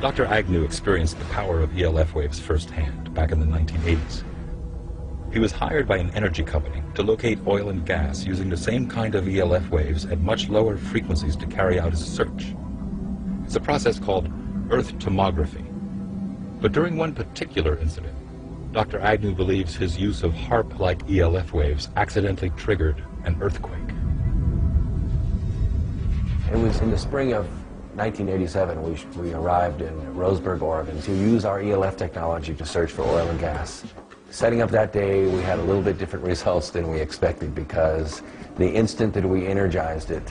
Dr. Agnew experienced the power of ELF waves firsthand back in the 1980s. He was hired by an energy company to locate oil and gas using the same kind of ELF waves at much lower frequencies to carry out his search. It's a process called Earth tomography. But during one particular incident, Dr. Agnew believes his use of HAARP-like ELF waves accidentally triggered an earthquake. It was in the spring of 1987 we arrived in Roseburg, Oregon to use our ELF technology to search for oil and gas. Setting up that day, we had a little bit different results than we expected because the instant that we energized it,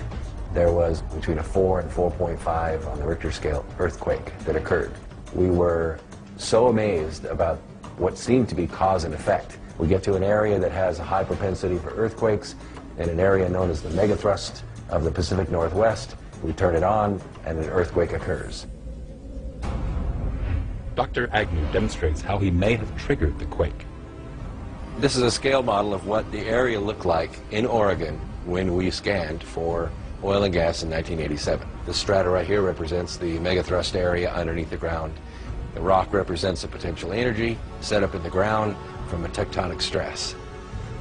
there was between a 4 and 4.5 on the Richter scale earthquake that occurred. We were so amazed about what seemed to be cause and effect. We get to an area that has a high propensity for earthquakes in an area known as the megathrust of the Pacific Northwest. We turn it on and an earthquake occurs. Dr. Agnew demonstrates how he may have triggered the quake. This is a scale model of what the area looked like in Oregon when we scanned for oil and gas in 1987. This strata right here represents the megathrust area underneath the ground. The rock represents the potential energy set up in the ground from a tectonic stress.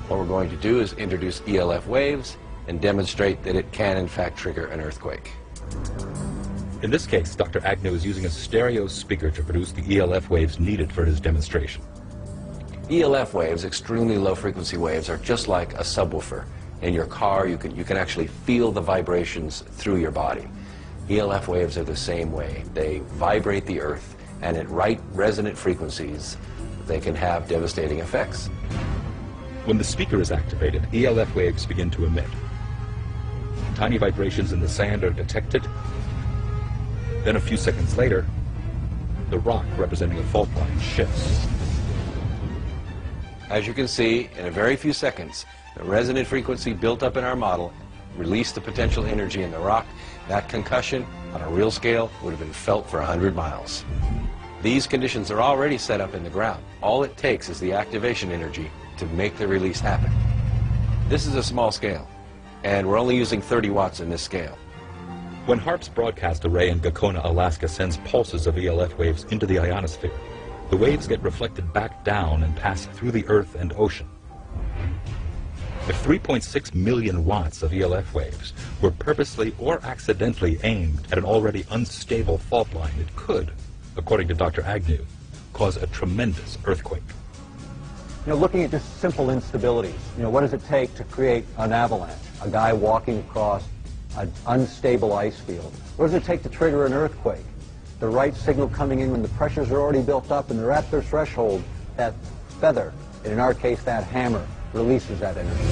What we're going to do is introduce ELF waves and demonstrate that it can in fact trigger an earthquake. In this case, Dr. Agnew is using a stereo speaker to produce the ELF waves needed for his demonstration. ELF waves, extremely low frequency waves, are just like a subwoofer. In your car, you can actually feel the vibrations through your body. ELF waves are the same way. They vibrate the earth, and at right resonant frequencies, they can have devastating effects. When the speaker is activated, ELF waves begin to emit. Tiny vibrations in the sand are detected. Then a few seconds later, the rock representing a fault line shifts. As you can see, in a very few seconds, the resonant frequency built up in our model released the potential energy in the rock. That concussion, on a real scale, would have been felt for 100 miles. These conditions are already set up in the ground. All it takes is the activation energy to make the release happen. This is a small scale, and we're only using 30 watts in this scale. When HAARP's broadcast array in Gakona, Alaska sends pulses of ELF waves into the ionosphere, the waves get reflected back down and pass through the Earth and ocean. If 3.6 million watts of ELF waves were purposely or accidentally aimed at an already unstable fault line, it could, according to Dr. Agnew, cause a tremendous earthquake. Looking at just simple instabilities, what does it take to create an avalanche? A guy walking across an unstable ice field. What does it take to trigger an earthquake? The right signal coming in when the pressures are already built up and they're at their threshold. That feather, and in our case that hammer, releases that energy.